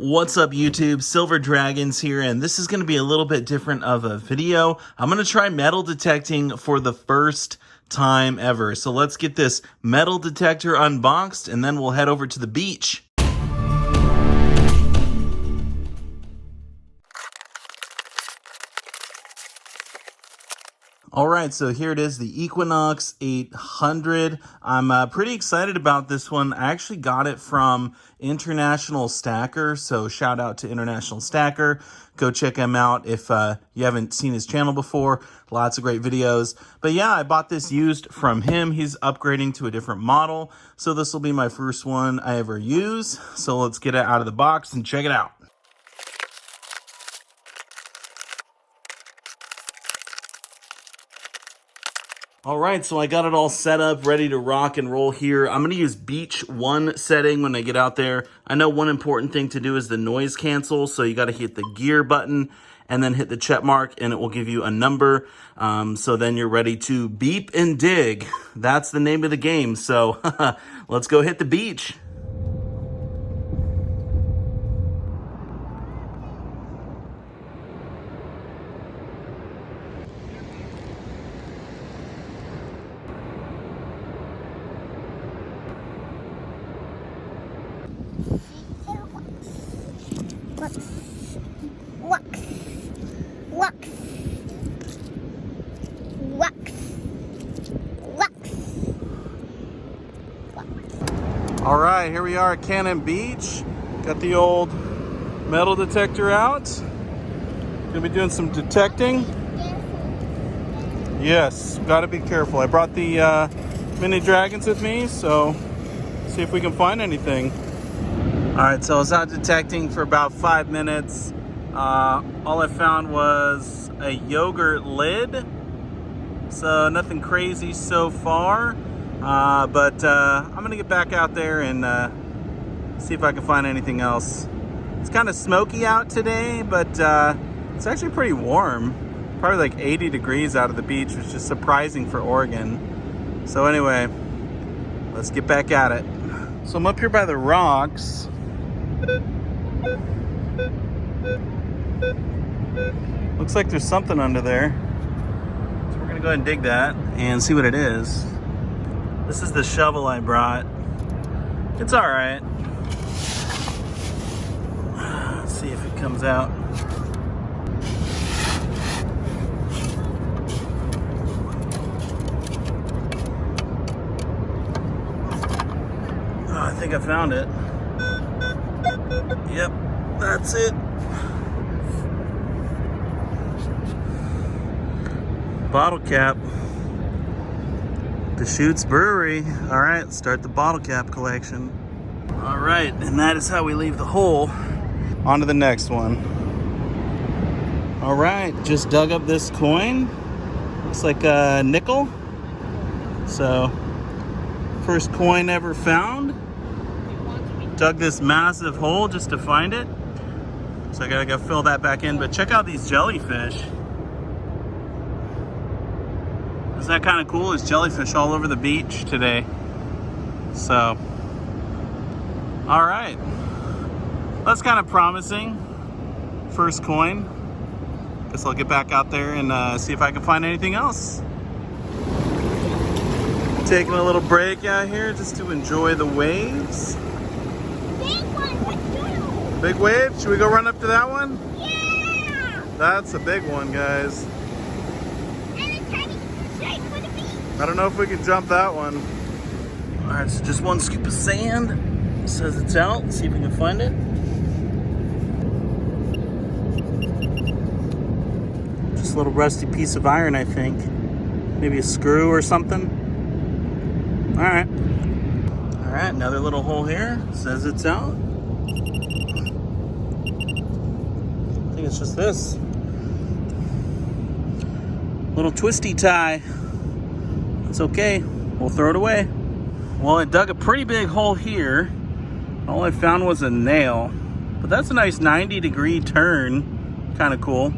What's up YouTube, Silver Dragons here, and this is going to be a little bit different of a video. I'm going to try metal detecting for the first time ever. So let's get this metal detector unboxed and then we'll head over to the beach. All right, so here it is, the Equinox 800. I'm pretty excited about this one. I actually got it from International Stacker, so shout out to International Stacker. Go check him out if you haven't seen his channel before. Lots of great videos. But yeah, I bought this used from him. He's upgrading to a different model, so this will be my first one I ever use. So let's get it out of the box and check it out. All right, so I got it all set up, ready to rock and roll here. I'm gonna use Beach 1 setting when I get out there. I know one important thing to do is the noise cancel, so you gotta hit the gear button and then hit the check mark and it will give you a number. So then you're ready to beep and dig. That's the name of the game, so let's go hit the beach. All right, here we are at Cannon Beach. Got the old metal detector out. Gonna be doing some detecting. Yes, gotta be careful. I brought the mini dragons with me, so see if we can find anything. All right, so I was out detecting for about 5 minutes. All I found was a yogurt lid. So nothing crazy so far. But I'm gonna get back out there and see if I can find anything else. It's kind of smoky out today, but it's actually pretty warm. Probably like 80 degrees out of the beach, which is surprising for Oregon. So anyway, let's get back at it. So I'm up here by the rocks. Looks like there's something under there. So we're gonna go ahead and dig that and see what it is. This is the shovel I brought. It's all right. Let's see if it comes out. Oh, I think I found it. Yep, that's it. Bottle cap. Deschutes Brewery. All right, start the bottle cap collection. All right, and that is how we leave the hole. On to the next one. All right, just dug up this coin. Looks like a nickel. So, first coin ever found. Dug this massive hole just to find it. So I gotta go fill that back in, but check out these jellyfish. Isn't that kind of cool? There's jellyfish all over the beach today. So, all right. That's kind of promising. First coin. Guess I'll get back out there and see if I can find anything else. Taking a little break out here just to enjoy the waves. Big one, let's go. Big wave? Should we go run up to that one? Yeah! That's a big one, guys. I don't know if we can jump that one. All right, so just one scoop of sand. It says it's out. Let's see if we can find it. Just a little rusty piece of iron, I think. Maybe a screw or something. All right. All right, another little hole here. It says it's out. I think it's just this. Little twisty tie. It's okay, we'll throw it away. Well, I dug a pretty big hole here. All I found was a nail, but that's a nice 90-degree turn. Kind of cool.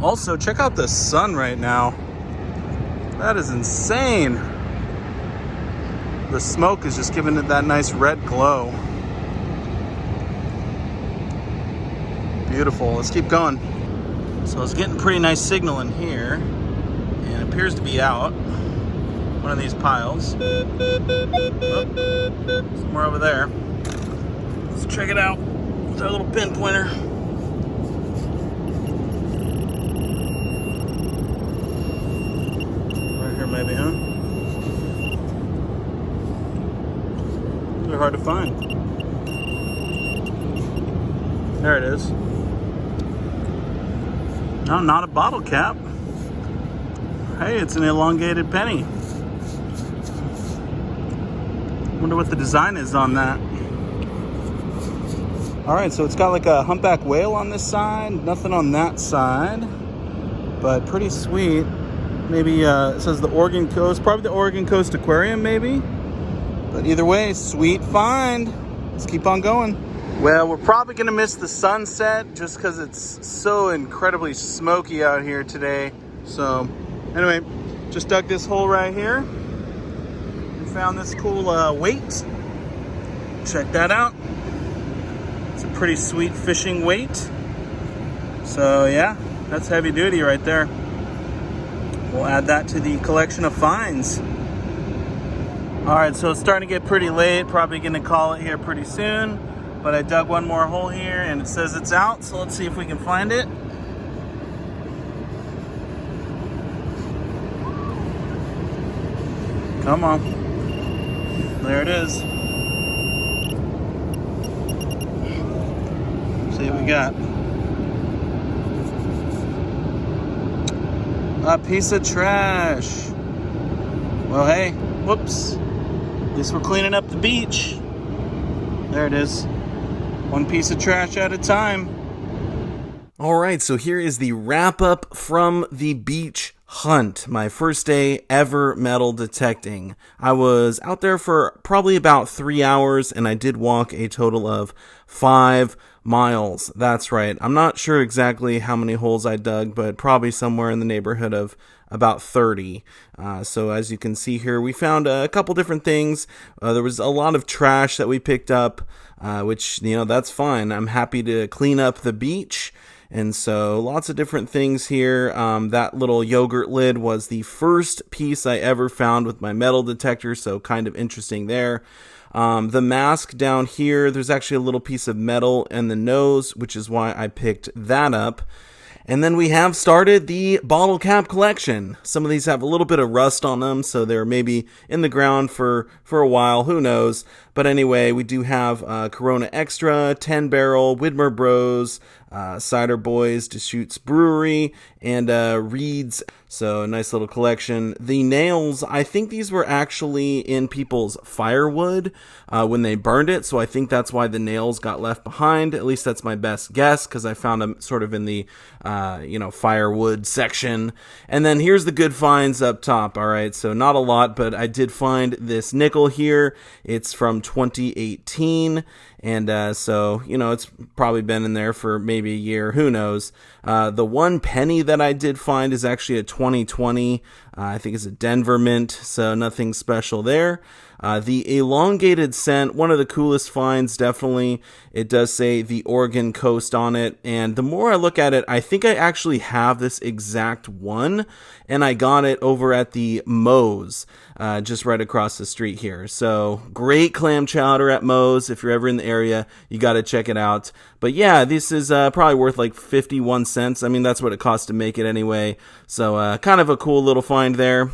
Also, check out the sun right now. That is insane. The smoke is just giving it that nice red glow. beautiful. Let's keep going. So it's getting pretty nice signal in here, and it appears to be out one of these piles. Oh, somewhere over there. Let's check it out with our little pinpointer. Right here maybe, huh? They're hard to find. There it is. No, not a bottle cap. Hey, it's an elongated penny. Wonder what the design is on that. Alright, so it's got like a humpback whale on this side, nothing on that side, but pretty sweet. Maybe it says the Oregon Coast, probably the Oregon Coast Aquarium maybe. But either way, sweet find. Let's keep on going. Well, we're probably gonna miss the sunset just because it's so incredibly smoky out here today. So anyway, just dug this hole right here and found this cool weight. Check that out. It's a pretty sweet fishing weight. So yeah, that's heavy duty right there. We'll add that to the collection of finds. All right, so it's starting to get pretty late. Probably gonna call it here pretty soon. But I dug one more hole here and it says it's out, so let's see if we can find it. Come on. There it is. Let's see what we got. A piece of trash. Well, hey, whoops. At least we're cleaning up the beach. There it is. One piece of trash at a time. All right, so here is the wrap up from the beach hunt. My first day ever metal detecting. I was out there for probably about 3 hours and I did walk a total of 5 miles. That's right. I'm not sure exactly how many holes I dug, but probably somewhere in the neighborhood of about 30. So as you can see here, we found a couple different things. There was a lot of trash that we picked up, which, you know, that's fine. I'm happy to clean up the beach. And so lots of different things here. That little yogurt lid was the first piece I ever found with my metal detector, so kind of interesting there. The mask down here, there's actually a little piece of metal in the nose, which is why I picked that up. And then we have started the bottle cap collection. Some of these have a little bit of rust on them, so they're maybe in the ground for a while, who knows. But anyway, we do have Corona Extra, 10 Barrel, Widmer Bros, Cider Boys, Deschutes Brewery, and Reed's. So a nice little collection. The nails, I think these were actually in people's firewood when they burned it. So I think that's why the nails got left behind. At least that's my best guess, because I found them sort of in the firewood section. And then here's the good finds up top. All right, so not a lot, but I did find this nickel here. It's from 2018. And so, you know, it's probably been in there for maybe a year. Who knows? The one penny that I did find is actually a 2020. I think it's a Denver mint, so nothing special there. The elongated cent, one of the coolest finds, definitely. It does say the Oregon Coast on it, and the more I look at it, I think I actually have this exact one, and I got it over at the Moe's, just right across the street here. So, great clam chowder at Moe's. If you're ever in the area, you got to check it out. But yeah, this is probably worth like 51 cents. I mean, that's what it costs to make it anyway. So, kind of a cool little find there.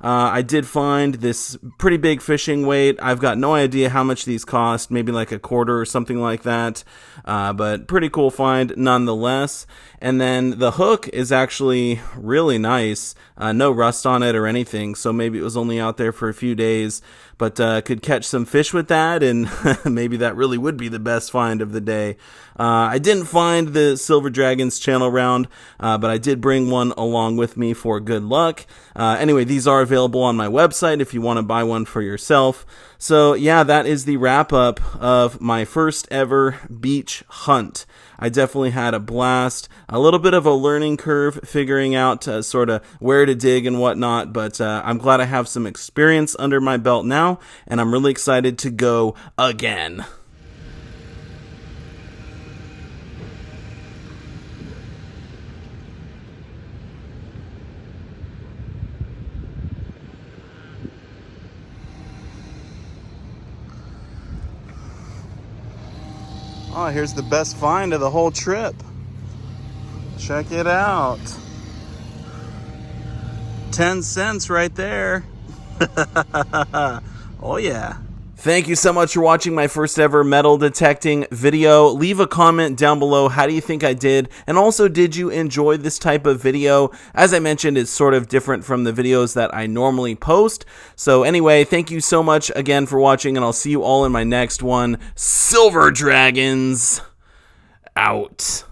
I did find this pretty big fishing weight. I've got no idea how much these cost, maybe like a quarter or something like that, but pretty cool find nonetheless. And then the hook is actually really nice, no rust on it or anything, so maybe it was only out there for a few days, but could catch some fish with that, and maybe that really would be the best find of the day. I didn't find the Silver Dragons channel round, but I did bring one along with me for good luck. Anyway, these are available on my website if you want to buy one for yourself. So yeah, that is the wrap up of my first ever beach hunt. I definitely had a blast, a little bit of a learning curve figuring out sort of where to dig and whatnot, but I'm glad I have some experience under my belt now, and I'm really excited to go again. Oh, here's the best find of the whole trip. Check it out. 10 cents right there. Oh yeah. Thank you so much for watching my first ever metal detecting video. Leave a comment down below. How do you think I did? And also, did you enjoy this type of video? As I mentioned, it's sort of different from the videos that I normally post. So anyway, thank you so much again for watching, and I'll see you all in my next one. Silver Dragons out.